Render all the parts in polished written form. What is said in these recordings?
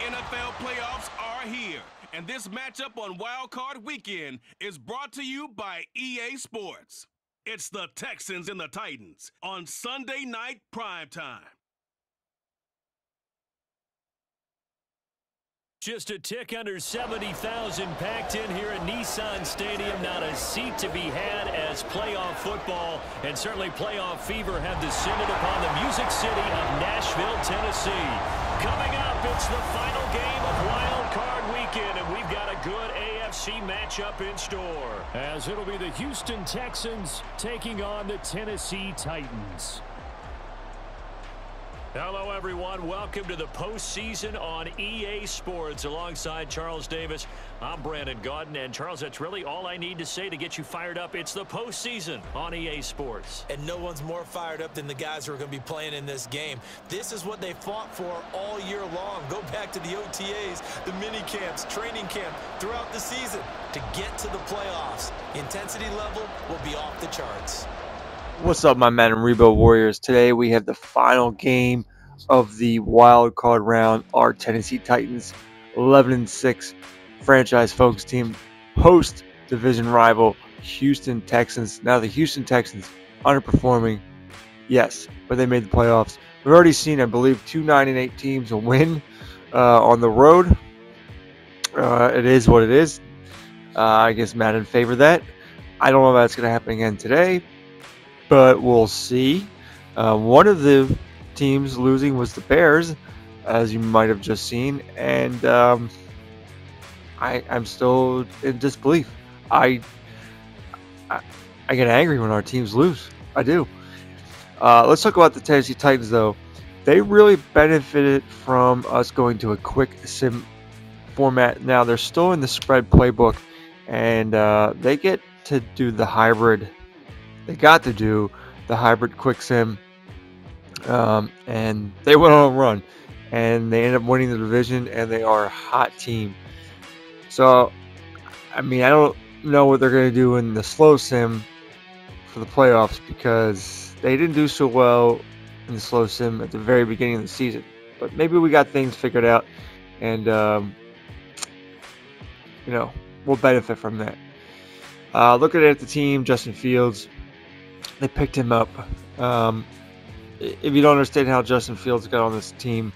NFL playoffs are here, and this matchup on Wild Card Weekend is brought to you by EA Sports. It's the Texans and the Titans on Sunday night primetime. Just a tick under 70,000 packed in here at Nissan Stadium. Not a seat to be had as playoff football and certainly playoff fever have descended upon the Music City of Nashville, Tennessee. Coming up, it's the final game of Wild Card Weekend, and we've got a good AFC matchup in store, as it'll be the Houston Texans taking on the Tennessee Titans. Hello, everyone. Welcome to the postseason on EA Sports. Alongside Charles Davis, I'm Brandon Gaudin. And, Charles, that's really all I need to say to get you fired up. It's the postseason on EA Sports. And no one's more fired up than the guys who are going to be playing in this game. This is what they fought for all year long. Go back to the OTAs, the mini camps, training camp, throughout the season to get to the playoffs. The intensity level will be off the charts. What's up, my man and Rebo Warriors? Today we have the final game of the wild card round. Our Tennessee Titans, 11-6 franchise focus team, host division rival Houston Texans. Now the Houston Texans underperforming, yes, but they made the playoffs. We've already seen, I believe, 2 9-8 teams win on the road. It is what it is. I guess Madden favored that. I don't know if that's going to happen again today, but we'll see. One of the teams losing was the Bears, as you might have just seen, and I'm still in disbelief. I get angry when our teams lose. I do. Let's talk about the Tennessee Titans, though. They really benefited from us going to a quick sim format. Now they're still in the spread playbook, and they get to do the hybrid. They got to do the hybrid quick sim, and they went on a run, and they ended up winning the division, and they are a hot team. So, I mean, I don't know what they're going to do in the slow sim for the playoffs, because they didn't do so well in the slow sim at the very beginning of the season. But maybe we got things figured out, and we'll benefit from that. Looking at the team, Justin Fields, they picked him up. If you don't understand how Justin Fields got on this team,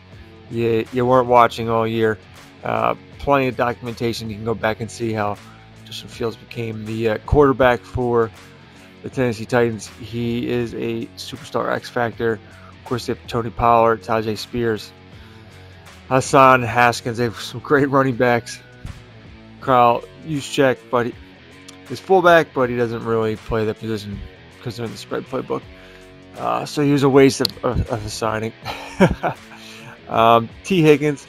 you weren't watching all year. Plenty of documentation. You can go back and see how Justin Fields became the quarterback for the Tennessee Titans. He is a superstar X Factor. Of course, they have Tony Pollard, Tajay Spears, Hassan Haskins. They have some great running backs. Kyle Juszczyk, but he's fullback, but he doesn't really play that position because they're in the spread playbook. So he was a waste of a signing. T. Higgins,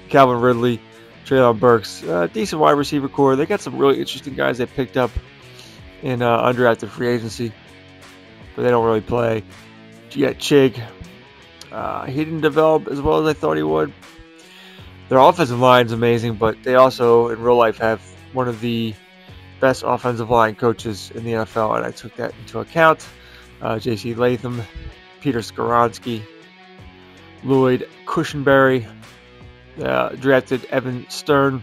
Calvin Ridley, Treylon Burks, decent wide receiver core. They got some really interesting guys they picked up in undrafted free agency, but they don't really play. You got Chig. He didn't develop as well as I thought he would. Their offensive line is amazing, but they also, in real life, have one of the best offensive line coaches in the NFL, and I took that into account. J.C. Latham, Peter Skoronski, Lloyd Cushenberry, drafted Evan Stern,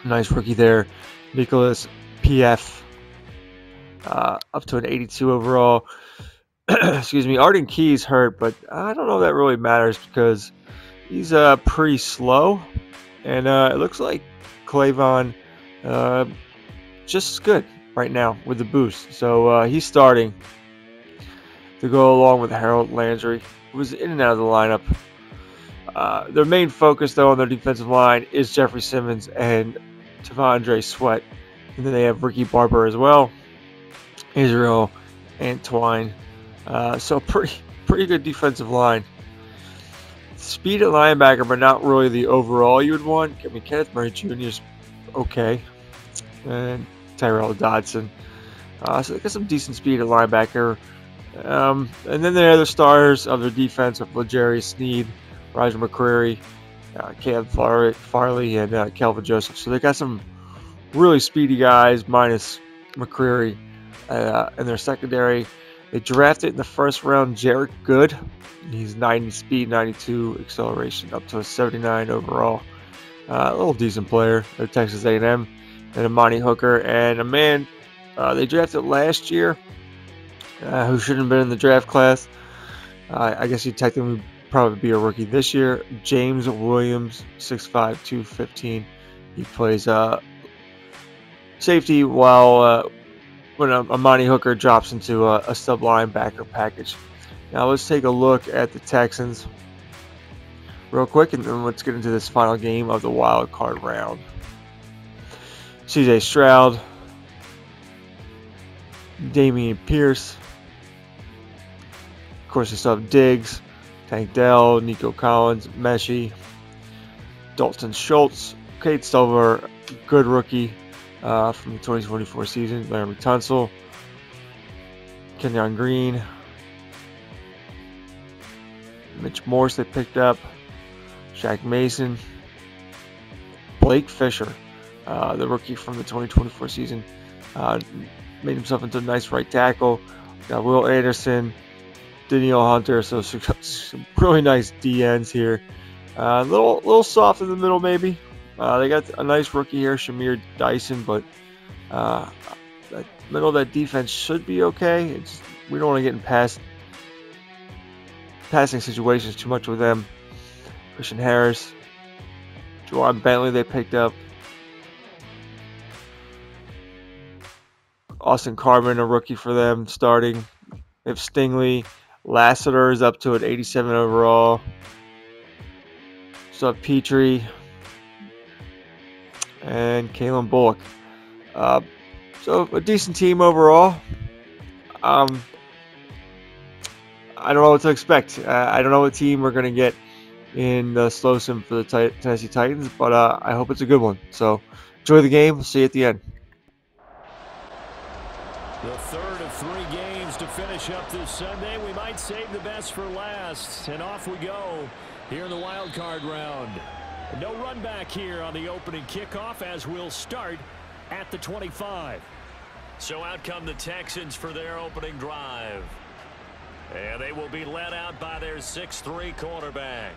nice rookie there. Nicholas P.F., up to an 82 overall. Excuse me, Arden Key's hurt, but I don't know if that really matters because he's pretty slow, and it looks like Clavon just as good right now with the boost. So he's starting to go along with Harold Landry, who was in and out of the lineup. Their main focus, though, on their defensive line is Jeffrey Simmons and Tavondre Sweat. And then they have Ricky Barber as well, Israel Antwine. So pretty good defensive line. Speed at linebacker, but not really the overall you would want. I mean, Kenneth Murray Jr. is okay. And Tyrell Dodson. So they got some decent speed at linebacker. And then the other stars of their defense are L'Jarius Sneed, Roger McCreary, Cam Farley, and Kelvin Joseph. So they got some really speedy guys, minus McCreary in their secondary. They drafted in the first round Jarek Good. He's 90 speed, 92 acceleration, up to a 79 overall. A little decent player at Texas A&M. And Amani Hooker, and a man they drafted last year who shouldn't have been in the draft class. I guess he'd technically probably be a rookie this year. James Williams, 6'5", 215. He plays safety while when Amani Hooker drops into a sub linebacker package. Now let's take a look at the Texans real quick, and then let's get into this final game of the wild card round. C.J. Stroud, Damian Pierce, of course you still have Diggs, Tank Dell, Nico Collins, Messi, Dalton Schultz, Kate Stover, good rookie from the 2024 season, Laramie Tunsil, Kenyon Green, Mitch Morse they picked up, Shaq Mason, Blake Fisher, the rookie from the 2024 season, made himself into a nice right tackle. Got Will Anderson, Danielle Hunter, so some really nice DNs here. A little soft in the middle maybe. They got a nice rookie here, Shamir Dyson, but that middle of that defense should be okay. We don't want to get in passing situations too much with them. Christian Harris, Juwan Bentley they picked up. Austin Carmen, a rookie for them, starting. They have Stingley. Lassiter is up to an 87 overall. So Petrie and Kalen Bullock. So a decent team overall. I don't know what to expect. I don't know what team we're going to get in the slow sim for the Tennessee Titans, but I hope it's a good one. So enjoy the game. We'll see you at the end. The third of 3 games to finish up this Sunday. We might save the best for last. And off we go here in the wild card round. No run back here on the opening kickoff as we'll start at the 25. So out come the Texans for their opening drive. And they will be led out by their 6'3" quarterback.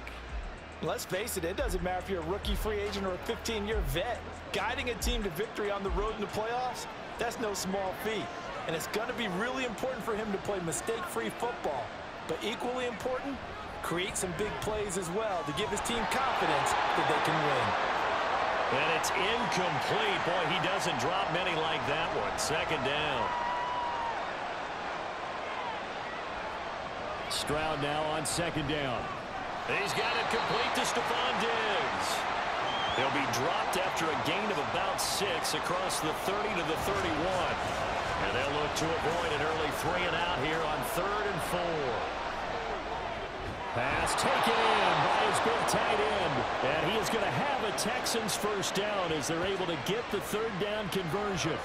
Let's face it, it doesn't matter if you're a rookie free agent or a 15-year vet. Guiding a team to victory on the road in the playoffs, that's no small feat. And it's going to be really important for him to play mistake-free football. But equally important, create some big plays as well to give his team confidence that they can win. And it's incomplete. Boy, he doesn't drop many like that one. Second down. Stroud now on second down. He's got it complete to Stephon Diggs. He'll be dropped after a gain of about 6 across the 30 to the 31. And they'll look to avoid an early 3-and-out here on 3rd and 4. Pass taken in by his big tight end. And he is going to have a Texans first down as they're able to get the 3rd down conversion.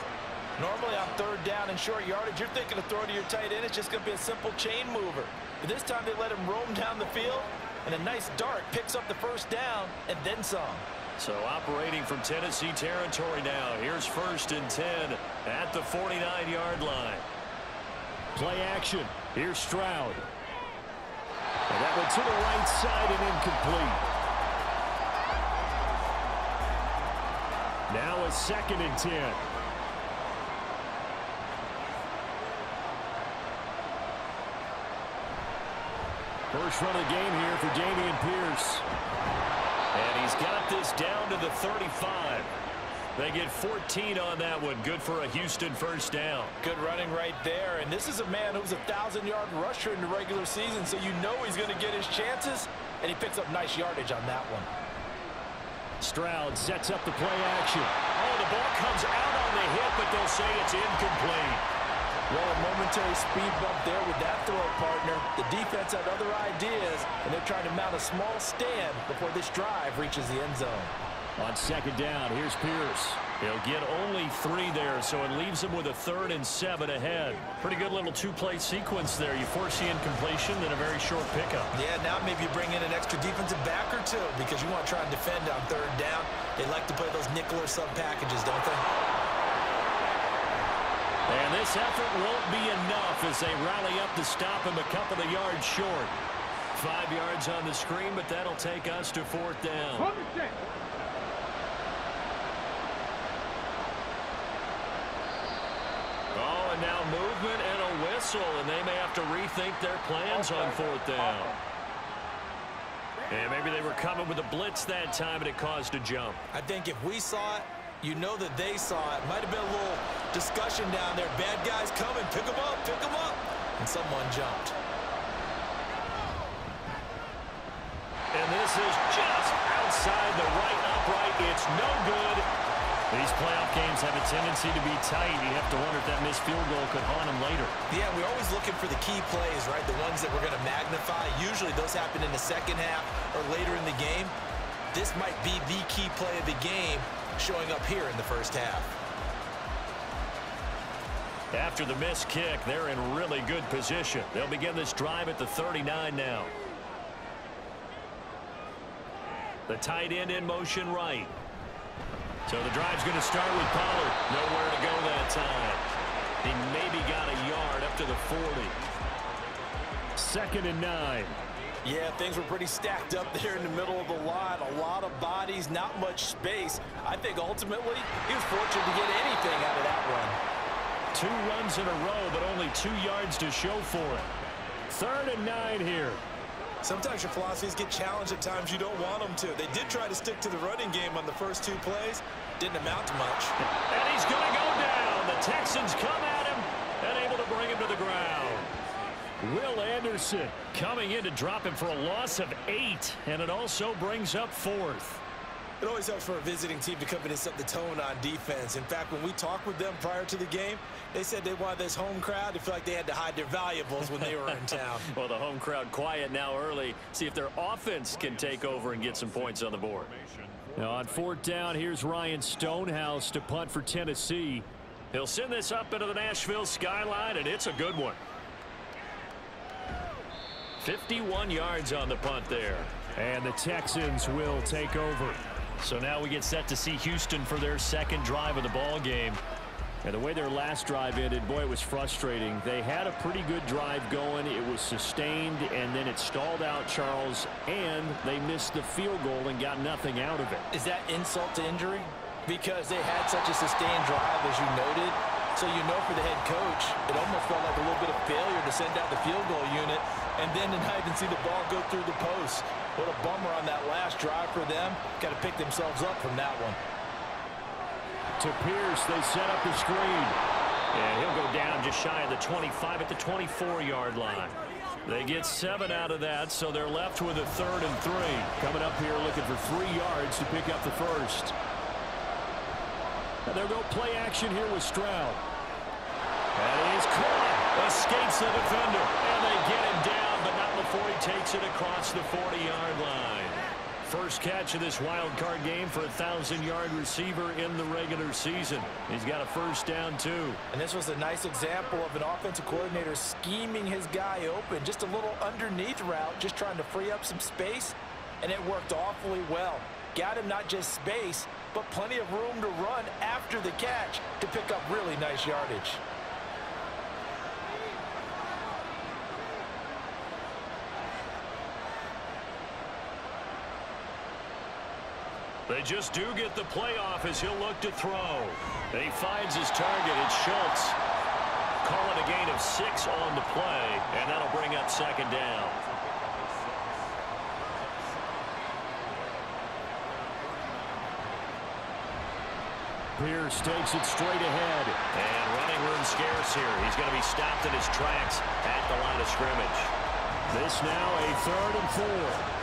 Normally on 3rd down and short yardage, you're thinking of throwing to your tight end. It's just going to be a simple chain mover. But this time they let him roam down the field, and a nice dart picks up the first down and then some. So operating from Tennessee territory now. Here's 1st and 10 at the 49-yard line. Play action. Here's Stroud. And that went to the right side and incomplete. Now a 2nd and 10. First run of the game here for Dameon Pierce. And he's got this down to the 35. They get 14 on that one. Good for a Houston first down. Good running right there. And this is a man who's a 1,000-yard rusher in the regular season, so you know he's going to get his chances. And he picks up nice yardage on that one. Stroud sets up the play action. Oh, the ball comes out on the hit, but they'll say it's incomplete. Well, a momentary speed bump there with that throw, partner. The defense had other ideas, and they're trying to mount a small stand before this drive reaches the end zone. On second down, here's Pierce. He'll get only 3 there, so it leaves him with a 3rd and 7 ahead. Pretty good little 2-play sequence there. You force the incompletion, then a very short pickup. Yeah, now maybe you bring in an extra defensive back or 2 because you want to try and defend on 3rd down. They like to play those nickel or sub packages, don't they? And this effort won't be enough as they rally up to stop him a couple of yards short. 5 yards on the screen, but that'll take us to 4th down. Oh, and now movement and a whistle, and they may have to rethink their plans on 4th down. And maybe they were coming with a blitz that time, and it caused a jump. I think if we saw it, you know that they saw it. Might have been a little discussion down there. Bad guys coming. Pick them up. Pick them up. And someone jumped. And this is just outside the right upright. It's no good. These playoff games have a tendency to be tight. You have to wonder if that missed field goal could haunt them later. Yeah, we're always looking for the key plays, right? The ones that we're going to magnify. Usually those happen in the second half or later in the game. This might be the key play of the game showing up here in the first half. After the missed kick, they're in really good position. They'll begin this drive at the 39 now. The tight end in motion right. So the drive's going to start with Pollard. Nowhere to go that time. He maybe got a yard up to the 40. 2nd and 9. Yeah, things were pretty stacked up there in the middle of the line. A lot of bodies, not much space. I think ultimately he was fortunate to get anything out of that run. 2 runs in a row, but only 2 yards to show for it. 3rd and 9 here. Sometimes your philosophies get challenged at times you don't want them to. They did try to stick to the running game on the first 2 plays. Didn't amount to much. And he's going to go down. The Texans come at him and able to bring him to the ground. Will Anderson coming in to drop him for a loss of 8, and it also brings up 4th. It always helps for a visiting team to come in and set the tone on defense. In fact, when we talked with them prior to the game, they said they wanted this home crowd to feel like they had to hide their valuables when they were in town. Well, the home crowd quiet now early. See if their offense can take over and get some points on the board. Now on 4th down, here's Ryan Stonehouse to punt for Tennessee. He'll send this up into the Nashville skyline, and it's a good one. 51 yards on the punt there. And the Texans will take over. So now we get set to see Houston for their 2nd drive of the ball game. And the way their last drive ended, boy, it was frustrating. They had a pretty good drive going. It was sustained, and then it stalled out, Charles, and they missed the field goal and got nothing out of it. Is that insult to injury? Because they had such a sustained drive, as you noted. So you know for the head coach, it almost felt like a little bit of failure to send out the field goal unit and then tonight and see the ball go through the post. What a bummer on that last drive for them. Got to pick themselves up from that one. To Pierce, they set up the screen. And he'll go down just shy of the 25 at the 24-yard line. They get 7 out of that, so they're left with a 3rd and 3. Coming up here looking for 3 yards to pick up the first. And they'll go play action here with Stroud. And he's caught. Escapes the defender. And they get him down, but not before he takes it across the 40-yard line. First catch of this wild card game for a 1,000-yard receiver in the regular season. He's got a first down, too. And this was a nice example of an offensive coordinator scheming his guy open. Just a little underneath route, just trying to free up some space, and it worked awfully well. Got him not just space, but plenty of room to run after the catch to pick up really nice yardage. They just do get the playoff as he'll look to throw. He finds his target. It's Schultz. Call it a gain of 6 on the play, and that'll bring up 2nd down. Pierce takes it straight ahead. And running room scarce here. He's going to be stopped in his tracks at the line of scrimmage. This now a 3rd and 4.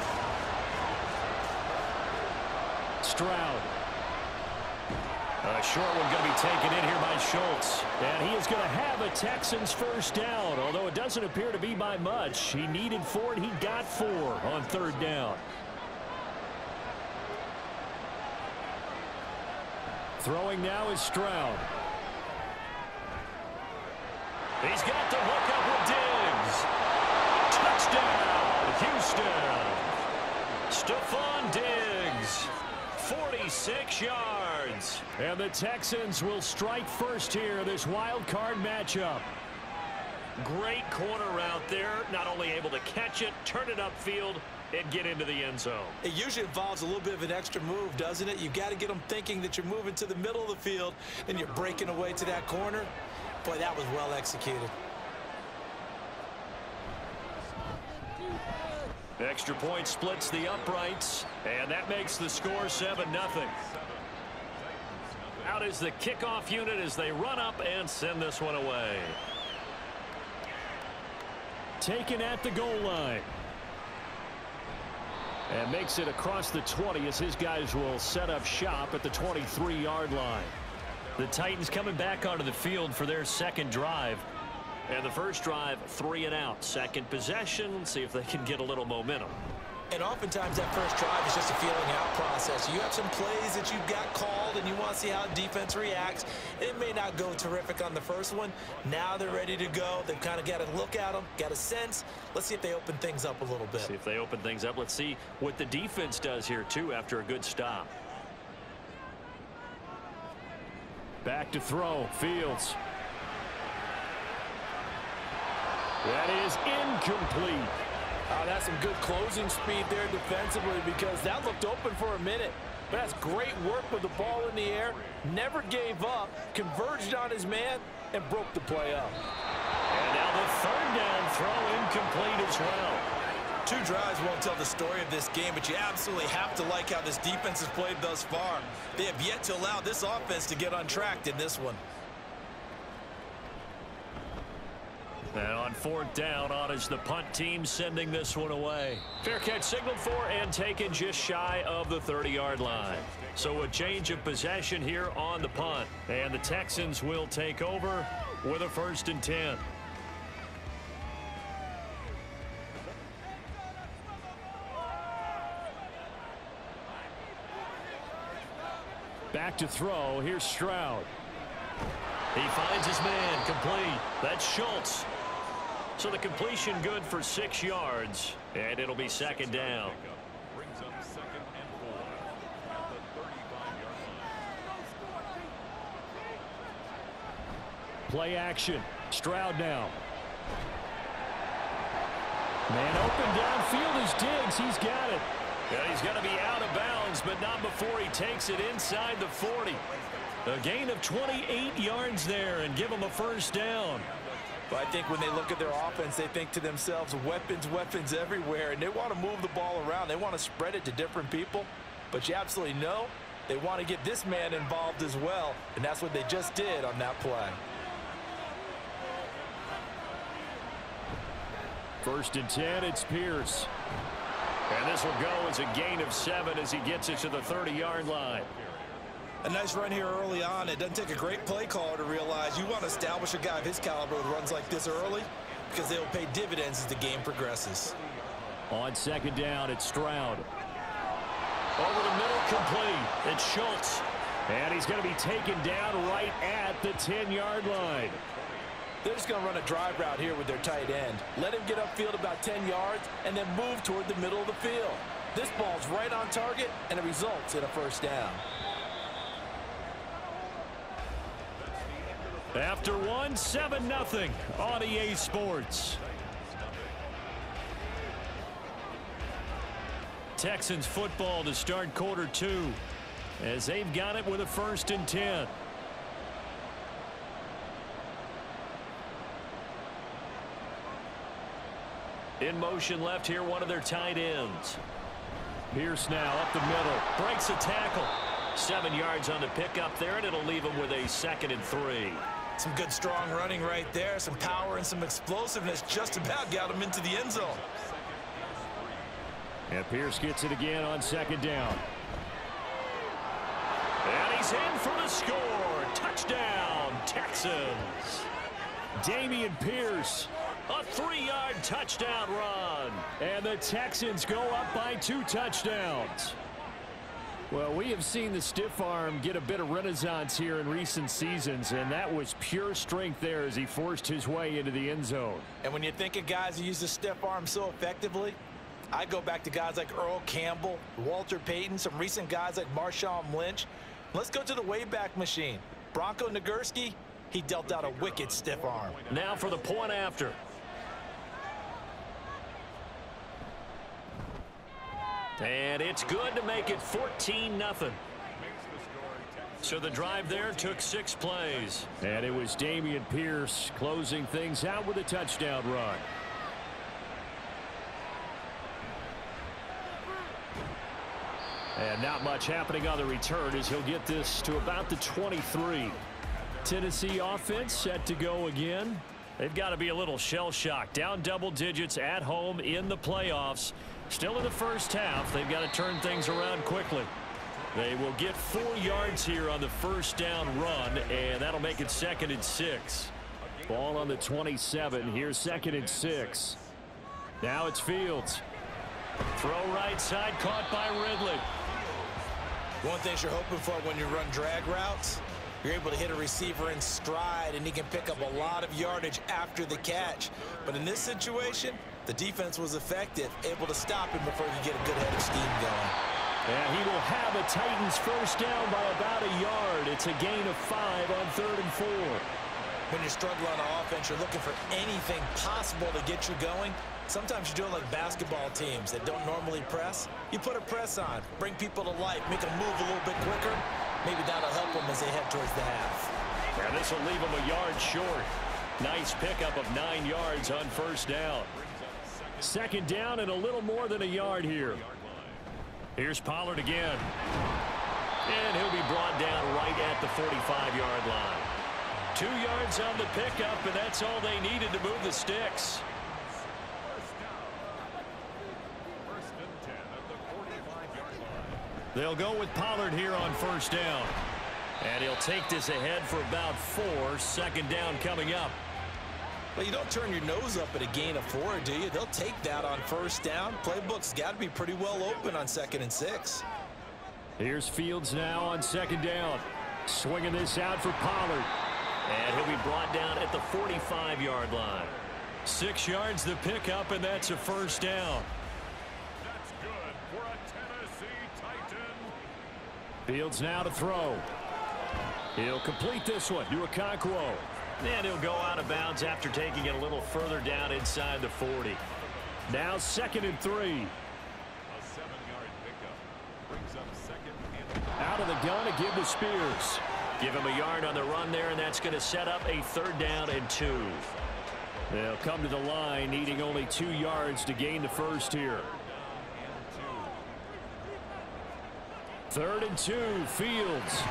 Stroud. A short one going to be taken in here by Schultz. And he is going to have a Texans first down, although it doesn't appear to be by much. He needed 4, and he got 4 on 3rd down. Throwing now is Stroud. He's got the hook up with Diggs. Touchdown, Houston. Stephon Diggs, 46 yards. yards. And the Texans will strike first here, this wild card matchup. Great corner out there. Not only able to catch it, turn it upfield, and get into the end zone. It usually involves a little bit of an extra move, doesn't it? You've got to get them thinking that you're moving to the middle of the field and you're breaking away to that corner. Boy, that was well executed. Extra point splits the uprights, and that makes the score 7-0. Out is the kickoff unit as they run up and send this one away. Taken at the goal line. And makes it across the 20 as his guys will set up shop at the 23-yard line. The Titans coming back onto the field for their second drive. And the first drive, 3 and out. Second possession, see if they can get a little momentum. And oftentimes that first drive is just a feeling out process. You have some plays that you've got called and you want to see how the defense reacts. It may not go terrific on the first one. Now they're ready to go. They've kind of got to look at them, got a sense. Let's see if they open things up a little bit. See if they open things up. Let's see what the defense does here, too, after a good stop. Back to throw. Fields. That is incomplete. Oh, that's some good closing speed there defensively because that looked open for a minute. But that's great work with the ball in the air. Never gave up, converged on his man, and broke the play up. And now the third down throw incomplete as well. 2 drives won't tell the story of this game, but you absolutely have to like how this defense has played thus far. They have yet to allow this offense to get untracked in this one. And on 4th down, on is the punt team sending this one away. Fair catch signaled for and taken just shy of the 30-yard line. So a change of possession here on the punt. And the Texans will take over with a 1st and 10. Back to throw. Here's Stroud. He finds his man complete. That's Schultz. So the completion good for 6 yards, and it'll be 2nd down. Brings up 2nd and 4 at the 35-yard line. Play action. Stroud now. Man open downfield is Diggs. He's got it. Yeah, he's going to be out of bounds, but not before he takes it inside the 40. A gain of 28 yards there and give him a 1st down. But I think when they look at their offense, they think to themselves, weapons, weapons everywhere, and they want to move the ball around. They want to spread it to different people. But you absolutely know they want to get this man involved as well, and that's what they just did on that play. 1st and 10, it's Pierce. And this will go as a gain of 7 as he gets it to the 30-yard line. A nice run here early on. It doesn't take a great play caller to realize you want to establish a guy of his caliber with runs like this early because they'll pay dividends as the game progresses. On 2nd down, it's Stroud. Over the middle, complete. It's Schultz. And he's going to be taken down right at the 10-yard line. They're just going to run a drive route here with their tight end. Let him get upfield about 10 yards and then move toward the middle of the field. This ball's right on target, and it results in a 1st down. After 1, 7-0 on EA Sports. Texans football to start quarter 2 as they've got it with a 1st and 10. In motion left here, one of their tight ends. Pierce now up the middle, breaks a tackle. 7 yards on the pickup there, and it'll leave him with a 2nd and 3. Some good strong running right there, some power and some explosiveness just about got him into the end zone. And Pierce gets it again on 2nd down. And he's in for the score. Touchdown, Texans. Dameon Pierce, a 3-yard touchdown run. And the Texans go up by 2 touchdowns. Well, we have seen the stiff arm get a bit of renaissance here in recent seasons, and that was pure strength there as he forced his way into the end zone. And when you think of guys who use the stiff arm so effectively, I go back to guys like Earl Campbell, Walter Payton, some recent guys like Marshawn Lynch. Let's go to the Wayback Machine. Bronco Nagurski, he dealt out a wicked stiff arm. Now for the point after. And it's good to make it 14-0. So the drive there took 6 plays. And it was Dameon Pierce closing things out with a touchdown run. And not much happening on the return as he'll get this to about the 23. Tennessee offense set to go again. They've got to be a little shell-shocked. Down double digits at home in the playoffs. Still in the first half. They've got to turn things around quickly. They will get 4 yards here on the first down run, and that'll make it 2nd and 6. Ball on the 27. Here's 2nd and 6. Now it's Fields. Throw right side, caught by Ridley. One thing you're hoping for when you run drag routes, you're able to hit a receiver in stride, and he can pick up a lot of yardage after the catch. But in this situation, the defense was effective, able to stop him before he could get a good head of steam going. And he will have a Titans first down by about a yard. It's a gain of 5 on 3rd and 4. When you're struggling on offense, you're looking for anything possible to get you going. Sometimes you do it like basketball teams that don't normally press. You put a press on, bring people to life, make them move a little bit quicker. Maybe that'll help them as they head towards the half. And this will leave them a yard short. Nice pickup of 9 yards on first down. 2nd down and a little more than a yard here. Here's Pollard again. And he'll be brought down right at the 45-yard line. 2 yards on the pickup, and that's all they needed to move the sticks. They'll go with Pollard here on first down. And he'll take this ahead for about 4. 2nd down coming up. Well, you don't turn your nose up at a gain of 4, do you? They'll take that on first down. Playbook's got to be pretty well open on 2nd and 6. Here's Fields now on 2nd down. Swinging this out for Pollard. And he'll be brought down at the 45-yard line. 6 yards the pickup, and that's a first down. That's good for a Tennessee Titan. Fields now to throw. He'll complete this one to Okonkwo. And he'll go out of bounds after taking it a little further down inside the 40. Now 2nd and 3. A 7-yard pickup brings up 2nd and Out of the gun to give to Spears. Give him a yard on the run there, and that's going to set up a 3rd down and 2. They'll come to the line, needing only 2 yards to gain the first here. 3rd and 2, Fields.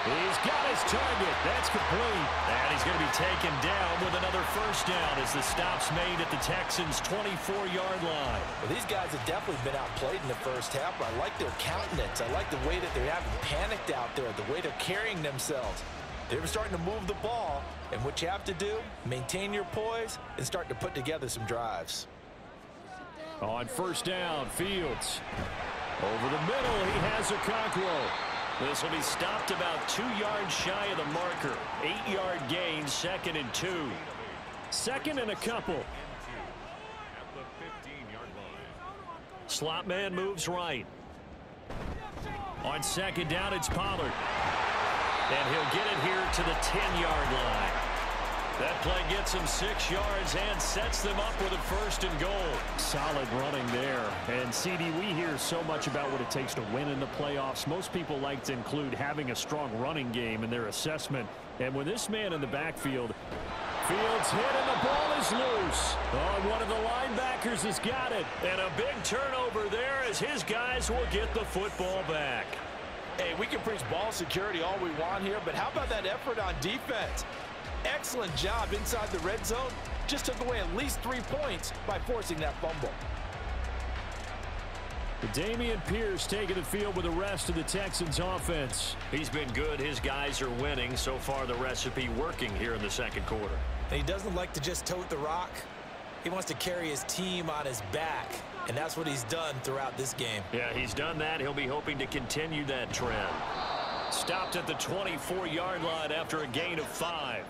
He's got his target. That's complete. And he's going to be taken down with another first down as the stop's made at the Texans' 24-yard line. Well, these guys have definitely been outplayed in the first half, but I like their countenance. I like the way that they haven't panicked out there, the way they're carrying themselves. They're starting to move the ball, and what you have to do, maintain your poise and start to put together some drives. On first down, Fields. Over the middle, he has Okonkwo. This will be stopped about 2 yards shy of the marker. 8-yard gain, 2nd and 2. 2nd and a couple. at the 15-yard line. Slot man moves right. On 2nd down, it's Pollard. And he'll get it here to the 10-yard line. That play gets him 6 yards and sets them up with a 1st and goal. Solid running there. And, CD, we hear so much about what it takes to win in the playoffs. Most people like to include having a strong running game in their assessment. And when this man in the backfield, Fields hit and the ball is loose. Oh, one of the linebackers has got it. And a big turnover there as his guys will get the football back. Hey, we can preach ball security all we want here, but how about that effort on defense? Excellent job inside the red zone. Just took away at least 3 points by forcing that fumble. Dameon Pierce taking the field with the rest of the Texans offense. He's been good. His guys are winning. So far, the recipe working here in the 2nd quarter. And he doesn't like to just tote the rock. He wants to carry his team on his back, and that's what he's done throughout this game. Yeah, he's done that. He'll be hoping to continue that trend. Stopped at the 24-yard line after a gain of 5.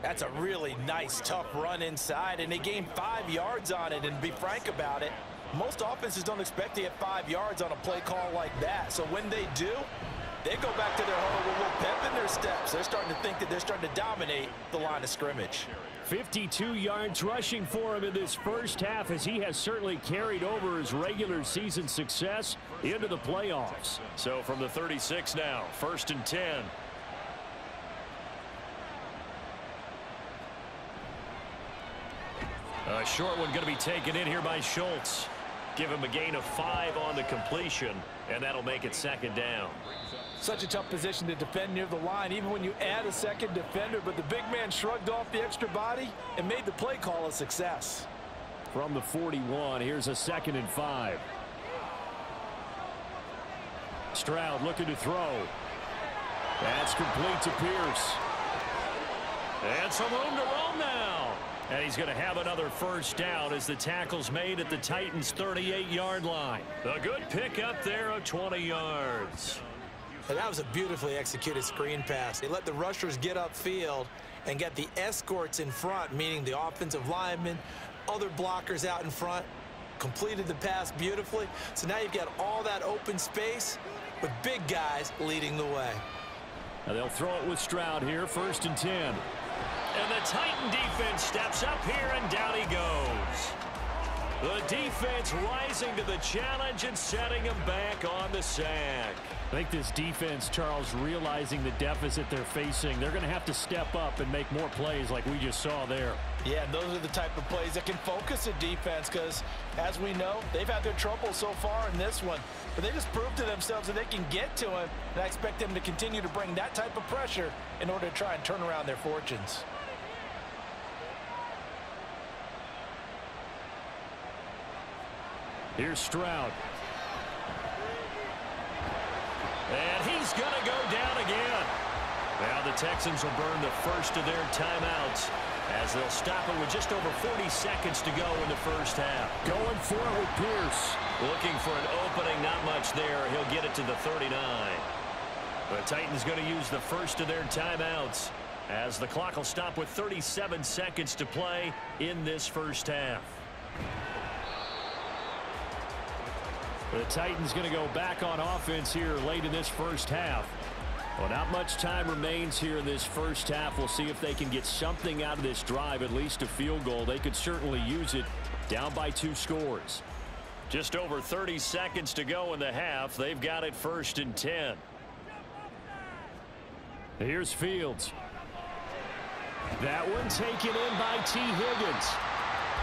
That's a really nice, tough run inside, and they gained 5 yards on it. And to be frank about it, most offenses don't expect to get 5 yards on a play call like that. So when they do, They go back to their huddle with a little pep in their steps. They're starting to think that they're starting to dominate the line of scrimmage. 52 yards rushing for him in this first half, as he has certainly carried over his regular season success into the playoffs. So from the 36 now, 1st and 10. A short one going to be taken in here by Schultz. Give him a gain of 5 on the completion, and that'll make it 2nd down. Such a tough position to defend near the line, even when you add a second defender, but the big man shrugged off the extra body and made the play call a success. From the 41, here's a 2nd and 5. Stroud looking to throw. That's complete to Pierce. And some room to roam now. And he's going to have another first down as the tackle's made at the Titans' 38-yard line. A good pickup there of 20 yards. And that was a beautifully executed screen pass. They let the rushers get upfield and get the escorts in front, meaning the offensive linemen, other blockers out in front, completed the pass beautifully. So now you've got all that open space with big guys leading the way. Now they'll throw it with Stroud here, 1st and 10. And the Titan defense steps up here, and down he goes. The defense rising to the challenge and setting him back on the sack. I think this defense, Charles, realizing the deficit they're facing, they're going to have to step up and make more plays like we just saw there. Yeah, and those are the type of plays that can focus a defense because, as we know, they've had their trouble so far in this one. But they just proved to themselves that they can get to him, and I expect them to continue to bring that type of pressure in order to try and turn around their fortunes. Here's Stroud. And he's going to go down again. Now the Texans will burn the first of their timeouts as they'll stop it with just over 40 seconds to go in the first half. Going for it with Pierce. Looking for an opening, not much there. He'll get it to the 39. The Titans going to use the first of their timeouts as the clock will stop with 37 seconds to play in this first half. The Titans going to go back on offense here late in this first half. Well, not much time remains here in this first half. We'll see if they can get something out of this drive, at least a field goal. They could certainly use it down by 2 scores. Just over 30 seconds to go in the half. They've got it 1st and 10. Here's Fields. That one taken in by T. Higgins.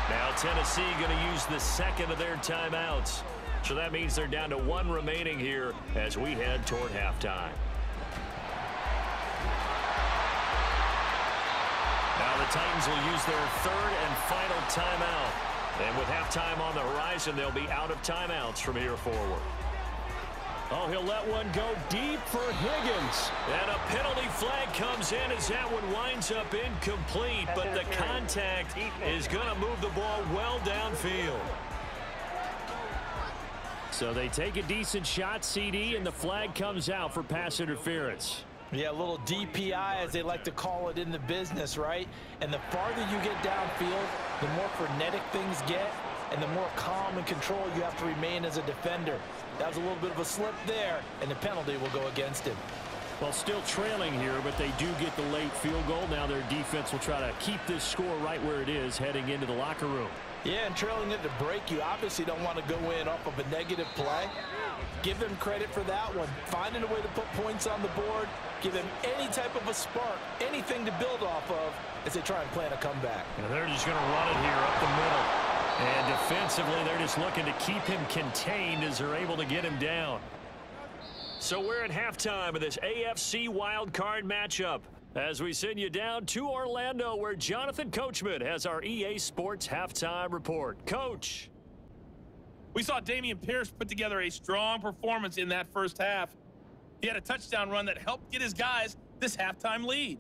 Now Tennessee going to use the second of their timeouts. So that means they're down to 1 remaining here as we head toward halftime. Now the Titans will use their 3rd and final timeout. And with halftime on the horizon, they'll be out of timeouts from here forward. Oh, he'll let one go deep for Higgins. And a penalty flag comes in as that one winds up incomplete. But the contact is going to move the ball well downfield. So they take a decent shot, CD, and the flag comes out for pass interference. Yeah, a little DPI, as they like to call it in the business, right? And the farther you get downfield, the more frenetic things get, and the more calm and control you have to remain as a defender. That was a little bit of a slip there, and the penalty will go against him. Well, still trailing here, but they do get the late field goal. Now their defense will try to keep this score right where it is heading into the locker room. Yeah, and trailing it to break, you obviously don't want to go in off of a negative play. Give them credit for that one. Finding a way to put points on the board, give them any type of a spark, anything to build off of as they try and plan a comeback. And they're just going to run it here up the middle. And defensively, they're just looking to keep him contained as they're able to get him down. So we're at halftime of this AFC wildcard matchup as we send you down to Orlando, where Jonathan Coachman has our EA Sports halftime report. Coach. We saw Dameon Pierce put together a strong performance in that first half. He had a touchdown run that helped get his guys this halftime lead.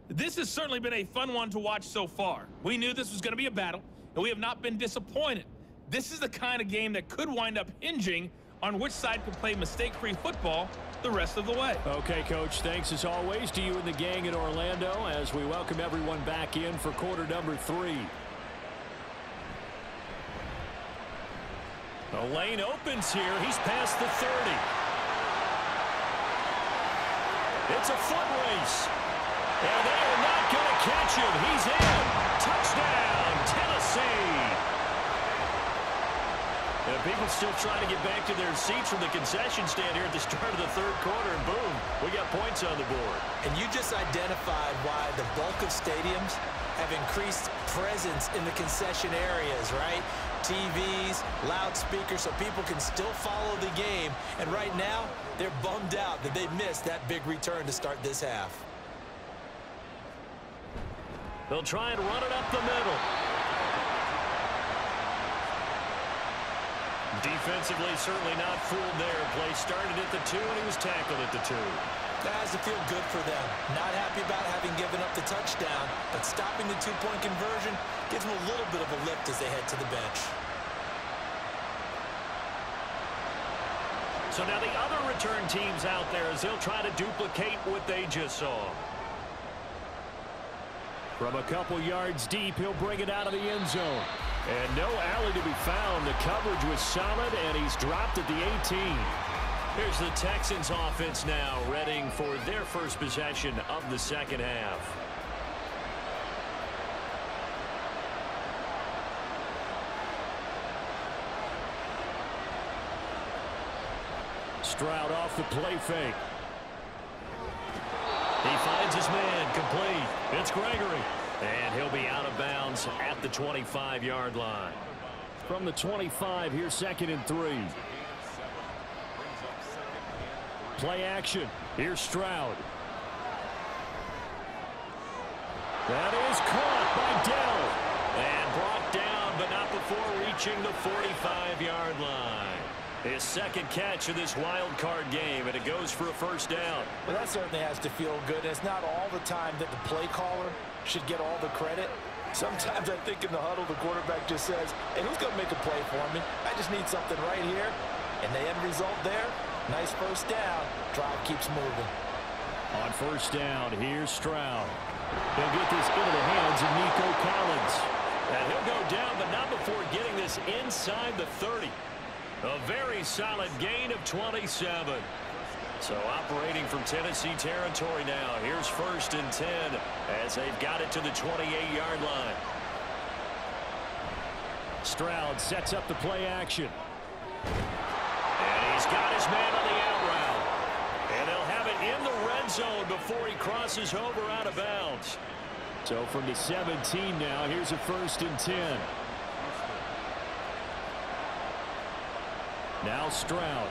This has certainly been a fun one to watch so far. We knew this was going to be a battle, and we have not been disappointed. This is the kind of game that could wind up hinging on which side can play mistake-free football the rest of the way. Okay, Coach, thanks as always to you and the gang in Orlando as we welcome everyone back in for quarter number 3. The lane opens here. He's past the 30. It's a foot race. And they are not going to catch him. He's in. Touchdown, Tennessee. And people still trying to get back to their seats from the concession stand here at the start of the third quarter, and boom, we got points on the board. And you just identified why the bulk of stadiums have increased presence in the concession areas, right? TVs, loudspeakers, so people can still follow the game. And right now, they're bummed out that they missed that big return to start this half. They'll try and run it up the middle. Defensively, certainly not fooled there. Play started at the 2, and he was tackled at the 2. That has to feel good for them. Not happy about having given up the touchdown, but stopping the two-point conversion gives them a little bit of a lift as they head to the bench. So now the other return teams out there as they'll try to duplicate what they just saw. From a couple yards deep, he'll bring it out of the end zone. And no alley to be found. The coverage was solid, and he's dropped at the 18. Here's the Texans offense now, readying for their first possession of the second half. Stroud off the play fake. He finds his man, complete. It's Gregory. And he'll be out of bounds at the 25-yard line. From the 25, here's 2nd and 3. Play action. Here's Stroud. That is caught by Dell. And brought down, but not before reaching the 45-yard line. His second catch of this wild card game, and it goes for a first down. Well, that certainly has to feel good. It's not all the time that the play caller should get all the credit. Sometimes I think in the huddle, the quarterback just says, hey, who's going to make a play for me? I just need something right here. And the end result there, nice first down. Drive keeps moving. On first down, here's Stroud. He'll get this into the hands of Nico Collins. And he'll go down, but not before getting this inside the 30. A very solid gain of 27. So operating from Tennessee territory now. Here's 1st and 10 as they've got it to the 28-yard line. Stroud sets up the play action. And he's got his man on the out route. And they'll have it in the red zone before he crosses over out of bounds. So from the 17 now, here's a 1st and 10. Now Stroud.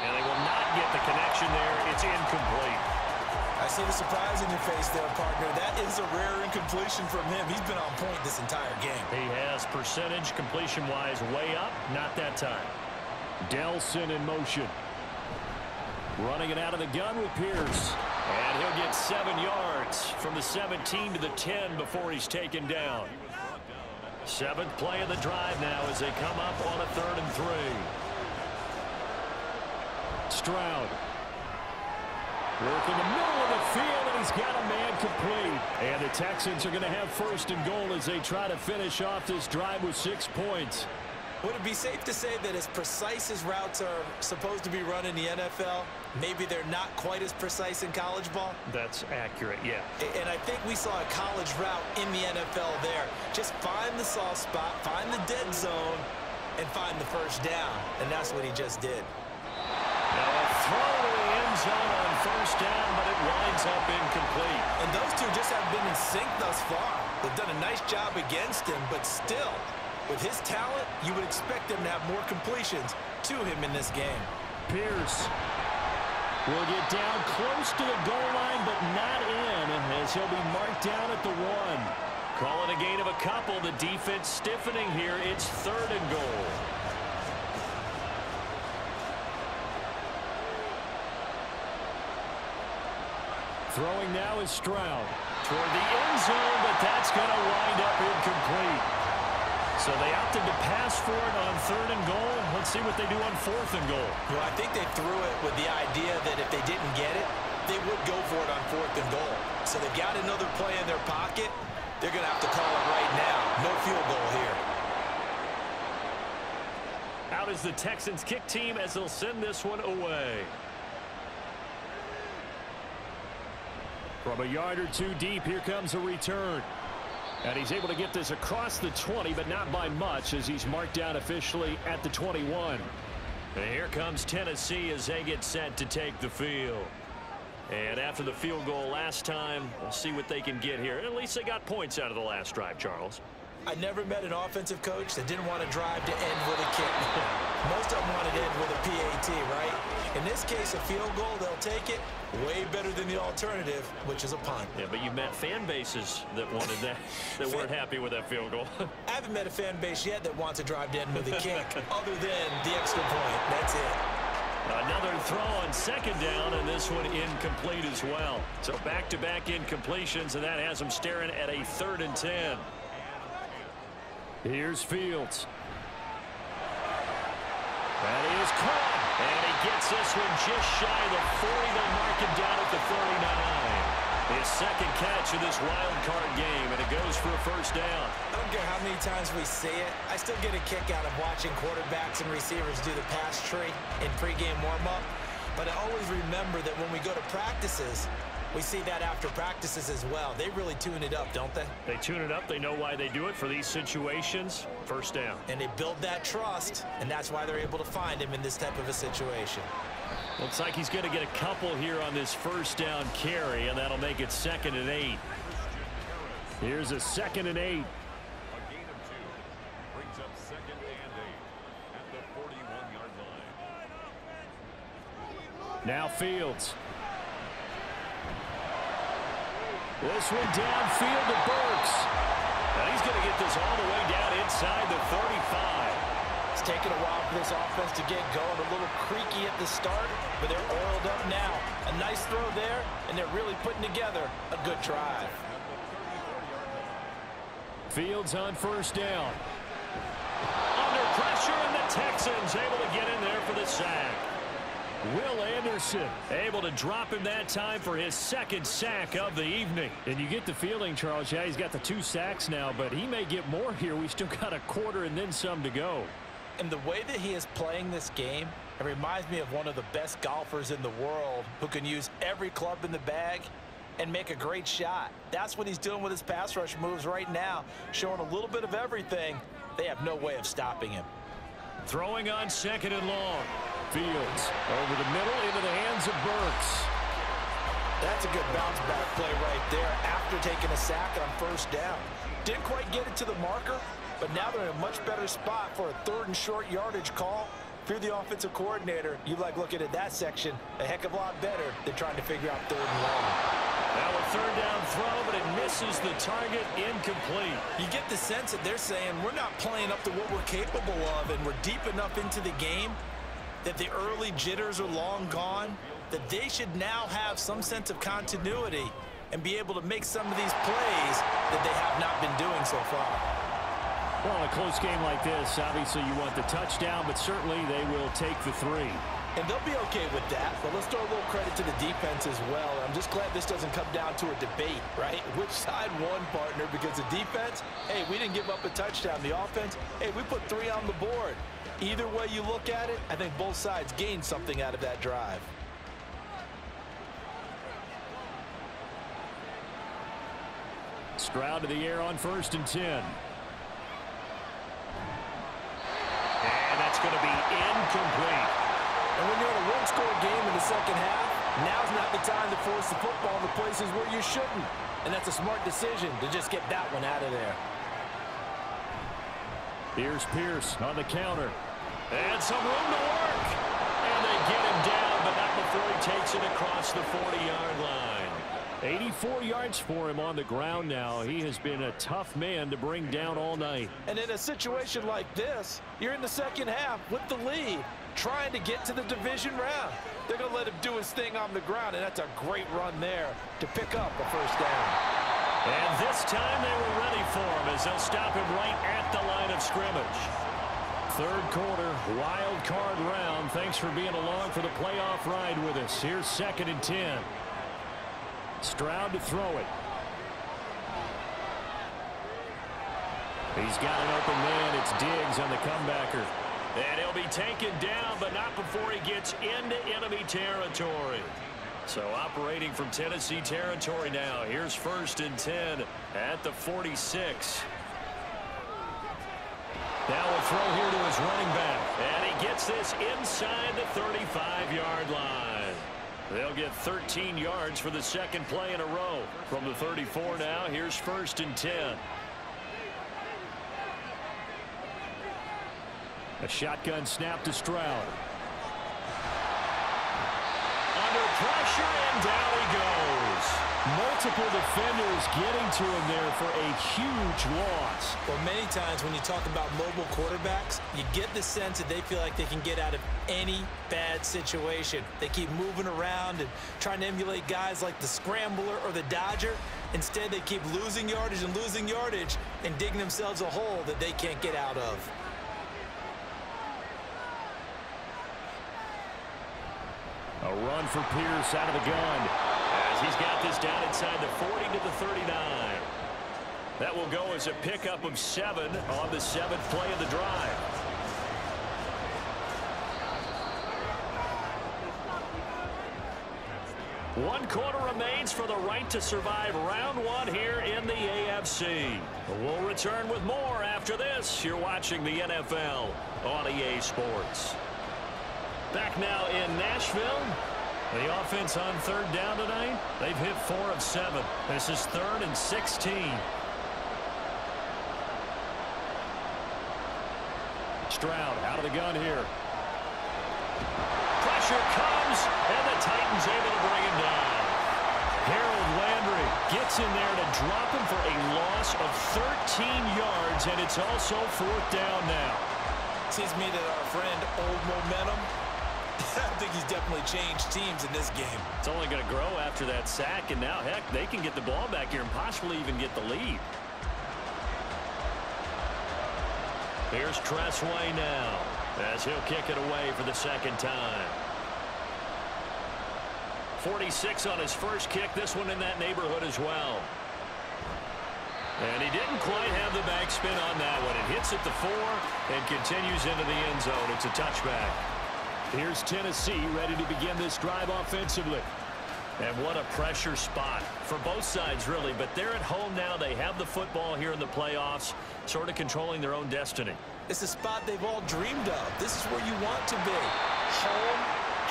And they will not get the connection there. It's incomplete. I see the surprise in your face there, partner. That is a rare incompletion from him. He's been on point this entire game. He has percentage completion-wise way up. Not that time. Delson in motion. Running it out of the gun with Pierce. And he'll get 7 yards from the 17 to the 10 before he's taken down. 7th play of the drive now as they come up on a 3rd and 3. Stroud. Working the middle of the field, and he's got a man complete. And the Texans are going to have 1st and goal as they try to finish off this drive with 6 points. Would it be safe to say that as precise as routes are supposed to be run in the NFL, maybe they're not quite as precise in college ball? That's accurate, yeah. And I think we saw a college route in the NFL there. Just find the soft spot, find the dead zone, and find the first down. And that's what he just did. Now a throw to the end zone on 1st down, but it winds up incomplete. And those two just have been in sync thus far. They've done a nice job against him, but still, with his talent, you would expect him to have more completions to him in this game. Pierce will get down close to the goal line, but not in, as he'll be marked down at the 1. Call it a gain of a couple. The defense stiffening here. It's 3rd and goal. Throwing now is Stroud. Toward the end zone, but that's going to wind up incomplete. So they opted to pass for it on 3rd and goal. Let's see what they do on 4th and goal. Well, I think they threw it with the idea that if they didn't get it, they would go for it on 4th and goal. So they've got another play in their pocket. They're going to have to call it right now. No field goal here. Out is the Texans kick team as they'll send this one away. From a yard or two deep, here comes a return. And he's able to get this across the 20, but not by much as he's marked down officially at the 21. And here comes Tennessee as they get set to take the field. And after the field goal last time, we'll see what they can get here. At least they got points out of the last drive, Charles. I never met an offensive coach that didn't want to drive to end with a kick. Most of them wanted to end with a PAT, right? In this case, a field goal, they'll take it. Way better than the alternative, which is a punt. Yeah, but you met fan bases that wanted that, that weren't happy with that field goal. I haven't met a fan base yet that wants to drive to end with a kick, other than the extra point. That's it. Another throw on second down, and this one incomplete as well. So back-to-back incompletions, and that has them staring at a 3rd and 10. Here's Fields. That is caught, and he gets this one just shy of the 40. They'll mark him down at the 39. His second catch of this wild card game, and it goes for a first down. I don't care how many times we see it. I still get a kick out of watching quarterbacks and receivers do the pass tree in pregame warm-up. But I always remember that when we go to practices, we see that after practices as well. They really tune it up, don't they? They tune it up. They know why they do it for these situations. First down. And they build that trust, and that's why they're able to find him in this type of a situation. Looks like he's going to get a couple here on this first down carry, and that'll make it 2nd and 8. Here's a 2nd and 8. A gain of 2 brings up 2nd and 8 at the 41-yard line. Now Fields. This one downfield to Burks. And he's going to get this all the way down inside the 35. It's taken a while for this offense to get going. A little creaky at the start, but they're oiled up now. A nice throw there, and they're really putting together a good drive. Fields on first down. Under pressure, and the Texans able to get in there for the sack. Will Anderson able to drop him that time for his 2nd sack of the evening. And you get the feeling, Charles, yeah, he's got the 2 sacks now, but he may get more here. We still got a quarter and then some to go. And the way that he is playing this game, it reminds me of one of the best golfers in the world who can use every club in the bag and make a great shot. That's what he's doing with his pass rush moves right now, showing a little bit of everything. They have no way of stopping him. Throwing on 2nd and long. Fields over the middle into the hands of Burks. That's a good bounce back play right there after taking a sack on first down. Didn't quite get it to the marker, but now they're in a much better spot for a 3rd and short yardage call. If you're the offensive coordinator, you like looking at that section a heck of a lot better than trying to figure out 3rd and long. Now a 3rd down throw, but it misses the target, incomplete. You get the sense that they're saying we're not playing up to what we're capable of, and we're deep enough into the game that the early jitters are long gone, that they should now have some sense of continuity and be able to make some of these plays that they have not been doing so far. Well, in a close game like this, obviously you want the touchdown, but certainly they will take the 3. And they'll be okay with that, but let's throw a little credit to the defense as well. I'm just glad this doesn't come down to a debate, right? Which side won, partner? Because the defense, hey, we didn't give up a touchdown. The offense, hey, we put 3 on the board. Either way you look at it, I think both sides gained something out of that drive. Stroud to the air on 1st and 10. And that's going to be incomplete. And when you're in a one-score game in the second half, now's not the time to force the football in the places where you shouldn't. And that's a smart decision to just get that one out of there. Here's Pierce on the counter. And some room to work. And they get him down, but not before he takes it across the 40-yard line. 84 yards for him on the ground now. He has been a tough man to bring down all night. And in a situation like this, you're in the second half with the lead, trying to get to the division round. They're going to let him do his thing on the ground, and that's a great run there to pick up a first down. And this time they were ready for him as they'll stop him right at the line of scrimmage. 3rd quarter, wild card round. Thanks for being along for the playoff ride with us. Here's 2nd and 10. Stroud to throw it. He's got an open man. It's Diggs on the comebacker. And he'll be taken down, but not before he gets into enemy territory. So operating from Tennessee territory now. Here's 1st and 10 at the 46. Now we'll throw here to his running back. And he gets this inside the 35-yard line. They'll get 13 yards for the second play in a row. From the 34 now, here's 1st and 10. A shotgun snap to Stroud. Under pressure, and down he goes. Multiple defenders getting to him there for a huge loss. Well, many times when you talk about mobile quarterbacks, you get the sense that they feel like they can get out of any bad situation. They keep moving around and trying to emulate guys like the Scrambler or the Dodger. Instead, they keep losing yardage and digging themselves a hole that they can't get out of. A run for Pierce out of the gun. As he's got this down inside the 40 to the 39. That will go as a pickup of 7 on the 7th play of the drive. One quarter remains for the right to survive round 1 here in the AFC. We'll return with more after this. You're watching the NFL on EA Sports. Back now in Nashville. The offense on 3rd down tonight. They've hit 4 of 7. This is 3rd and 16. Stroud out of the gun here. Pressure comes, and the Titans able to bring him down. Harold Landry gets in there to drop him for a loss of 13 yards, and it's also 4th down now. Seems to me that our friend Old Momentum, I think he's definitely changed teams in this game. It's only going to grow after that sack, and now, heck, they can get the ball back here and possibly even get the lead. Here's Tressway now, as he'll kick it away for the second time. 46 on his first kick, this one in that neighborhood as well. And he didn't quite have the backspin on that one. It hits at the 4 and continues into the end zone. It's a touchback. Here's Tennessee ready to begin this drive offensively. And what a pressure spot for both sides, really. But they're at home now. They have the football here in the playoffs, sort of controlling their own destiny. It's a spot they've all dreamed of. This is where you want to be. Home,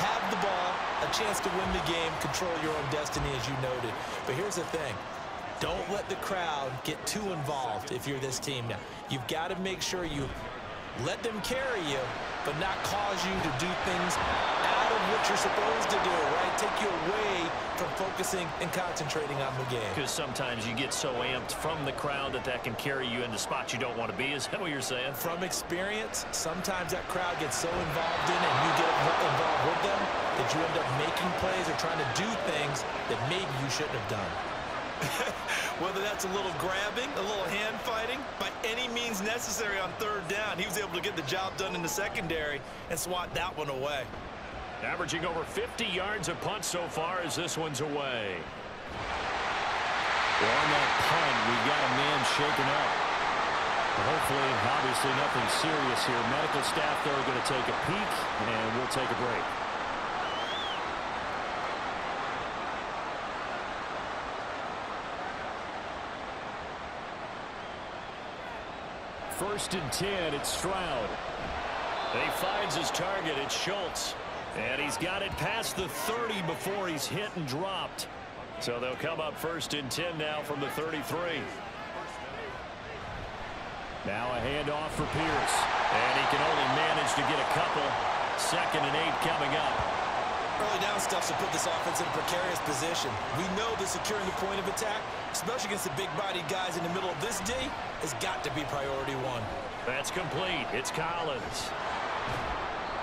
have the ball, a chance to win the game, control your own destiny, as you noted. But here's the thing. Don't let the crowd get too involved if you're this team now. You've got to make sure you let them carry you, but not cause you to do things out of what you're supposed to do, right? Take you away from focusing and concentrating on the game. Because sometimes you get so amped from the crowd that can carry you into spots you don't want to be. Is that what you're saying? From experience, sometimes that crowd gets so involved in it and you get involved with them that you end up making plays or trying to do things that maybe you shouldn't have done. Whether that's a little grabbing, a little hand fighting, by any means necessary on 3rd down, he was able to get the job done in the secondary and swat that one away. Averaging over 50 yards a punt so far as this one's away. Well, on that punt, we've got a man shaken up. Hopefully, obviously nothing serious here. Medical staff, though, are going to take a peek, and we'll take a break. First and 10, it's Stroud. He finds his target, it's Schultz. And he's got it past the 30 before he's hit and dropped. So they'll come up 1st and 10 now from the 33. Now a handoff for Pierce. And he can only manage to get a couple. 2nd and 8 coming up. Early down stuff to put this offense in a precarious position. We know that securing the point of attack, especially against the big-bodied guys in the middle of this D, has got to be priority 1. That's complete. It's Collins.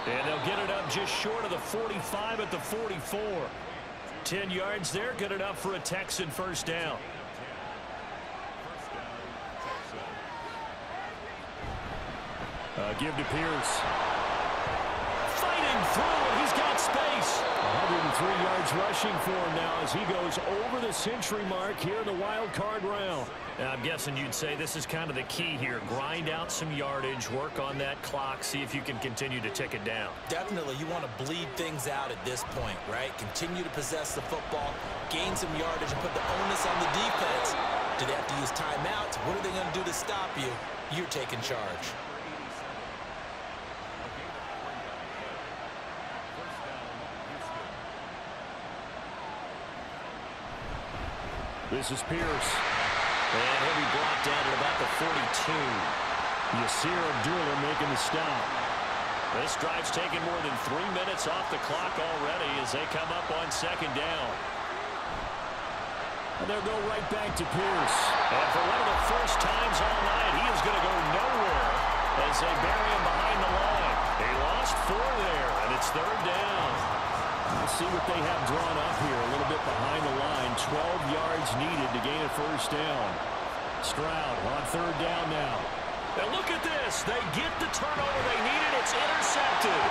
And they'll get it up just short of the 45 at the 44. 10 yards there, good enough for a Texan first down. Give to Pierce. Fighting through, and he's got space. 103 yards rushing for him now as he goes over the century mark here in the wild card round. I'm guessing you'd say this is kind of the key here. Grind out some yardage, work on that clock, see if you can continue to tick it down. Definitely, you want to bleed things out at this point, right? Continue to possess the football, gain some yardage, and put the onus on the defense. Do they have to use timeouts? What are they going to do to stop you? You're taking charge. This is Pierce. And he'll be brought down at about the 42. Yasir Abdullah making the stop. This drive's taken more than 3 minutes off the clock already as they come up on second down. And they'll go right back to Pierce. And for one of the first times all night, he is going to go nowhere as they bury him behind the line. They lost 4 there, and it's third down. Let's see what they have drawn up here. A little bit behind the line. 12 yards needed to gain a first down. Stroud on third down now. And look at this. They get the turnover they needed. It's intercepted.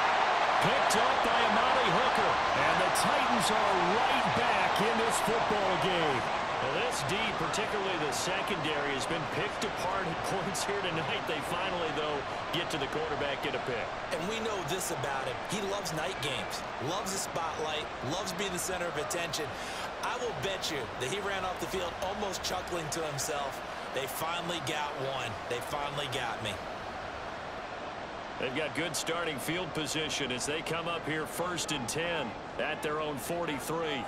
Picked up by Amari Hooker. And the Titans are right back in this football game. Well, this D, particularly the secondary, has been picked apart at points here tonight. They finally, though, get to the quarterback, get a pick. And we know this about him. He loves night games, loves the spotlight, loves being the center of attention. I will bet you that he ran off the field almost chuckling to himself. They finally got one. They finally got me. They've got good starting field position as they come up here 1st and 10 at their own 43.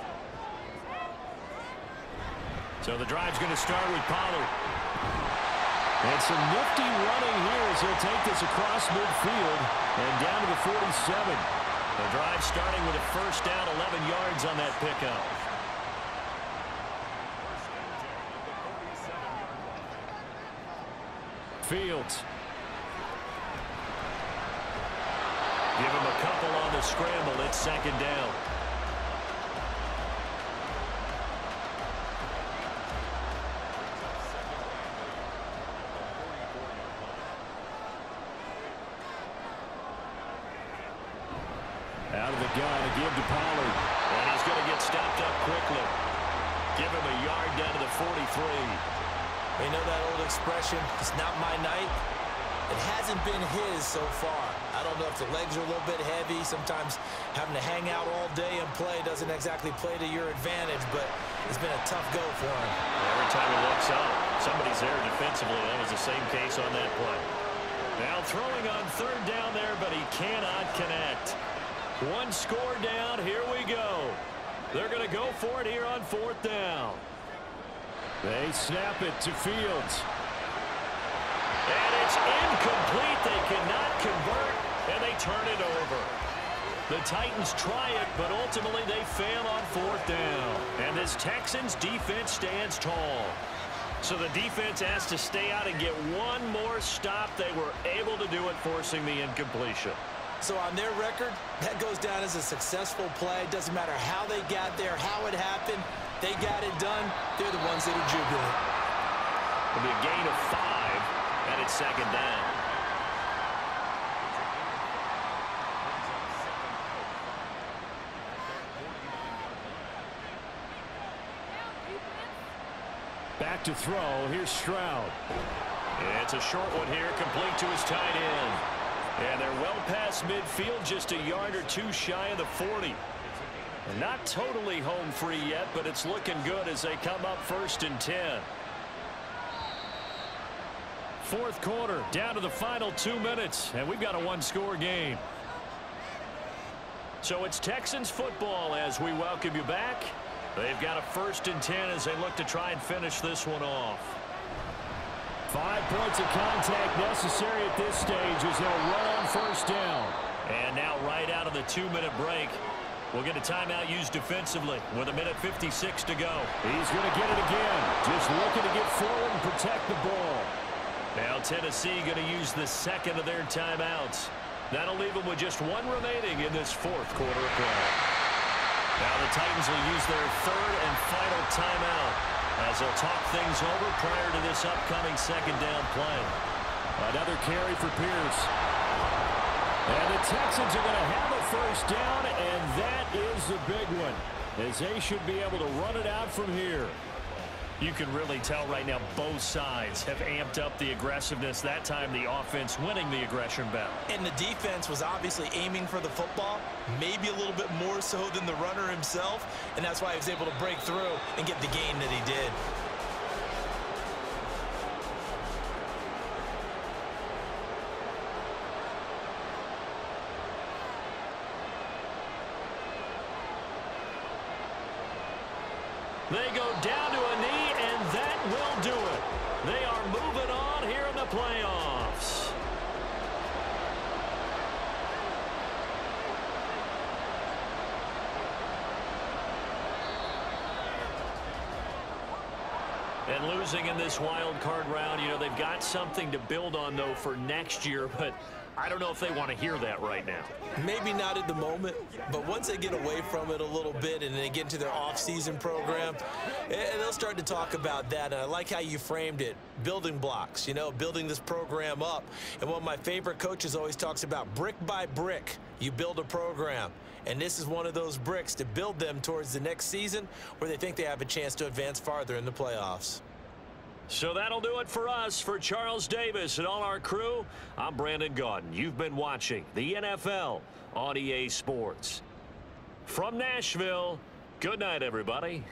So the drive's going to start with Pollard. And some nifty running here as he'll take this across midfield and down to the 47. The drive starting with a first down, 11 yards on that pickup. Fields. Give him a couple on the scramble. It's second down. Out of the gun to give to Pollard. And he's going to get stopped up quickly. Give him a yard down to the 43. You know that old expression, it's not my night? It hasn't been his so far. I don't know if the legs are a little bit heavy. Sometimes having to hang out all day and play doesn't exactly play to your advantage, but it's been a tough go for him. Every time he looks up, somebody's there defensively. That was the same case on that play. Now throwing on third down there, but he cannot connect. One score down. Here we go. They're going to go for it here on 4th down. They snap it to Fields. And it's incomplete. They cannot convert, and they turn it over. The Titans try it, but ultimately they fail on 4th down. And this Texans defense stands tall. So the defense has to stay out and get one more stop. They were able to do it, forcing the incompletion. So on their record, that goes down as a successful play. Doesn't matter how they got there, how it happened. They got it done. They're the ones that are jubilant. It'll be a gain of 5, and it's second down. Back to throw. Here's Stroud. It's a short one here, complete to his tight end. And they're well past midfield, just a yard or two shy of the 40. And not totally home free yet, but it's looking good as they come up 1st and 10. 4th quarter, down to the final 2 minutes, and we've got a one-score game. So it's Texans football as we welcome you back. They've got a 1st and 10 as they look to try and finish this one off. 5 points of contact necessary at this stage as they'll run on 1st down. And now right out of the 2-minute break, we'll get a timeout used defensively with 1:56 to go. He's going to get it again. Just looking to get forward and protect the ball. Now Tennessee going to use the second of their timeouts. That'll leave them with just one remaining in this 4th quarter of play. Now the Titans will use their 3rd and final timeout as they'll talk things over prior to this upcoming second down play. Another carry for Pierce. And the Texans are going to have a first down, and that is the big one, as they should be able to run it out from here. You can really tell right now both sides have amped up the aggressiveness. That time the offense winning the aggression battle. And the defense was obviously aiming for the football, maybe a little bit more so than the runner himself, and that's why he was able to break through and get the gain that he did. They go down to a knee, and that will do it. They are moving on here in the playoffs. And losing in this wild card round, you know, they've got something to build on, though, for next year, but I don't know if they want to hear that right now. Maybe not at the moment, but once they get away from it a little bit and they get into their off-season program, they'll start to talk about that. And I like how you framed it, building blocks, you know, building this program up. And one of my favorite coaches always talks about brick by brick, you build a program. And this is one of those bricks to build them towards the next season where they think they have a chance to advance farther in the playoffs. So that'll do it for us. For Charles Davis and all our crew, I'm Brandon Gaudin. You've been watching the NFL on EA Sports. From Nashville, good night, everybody.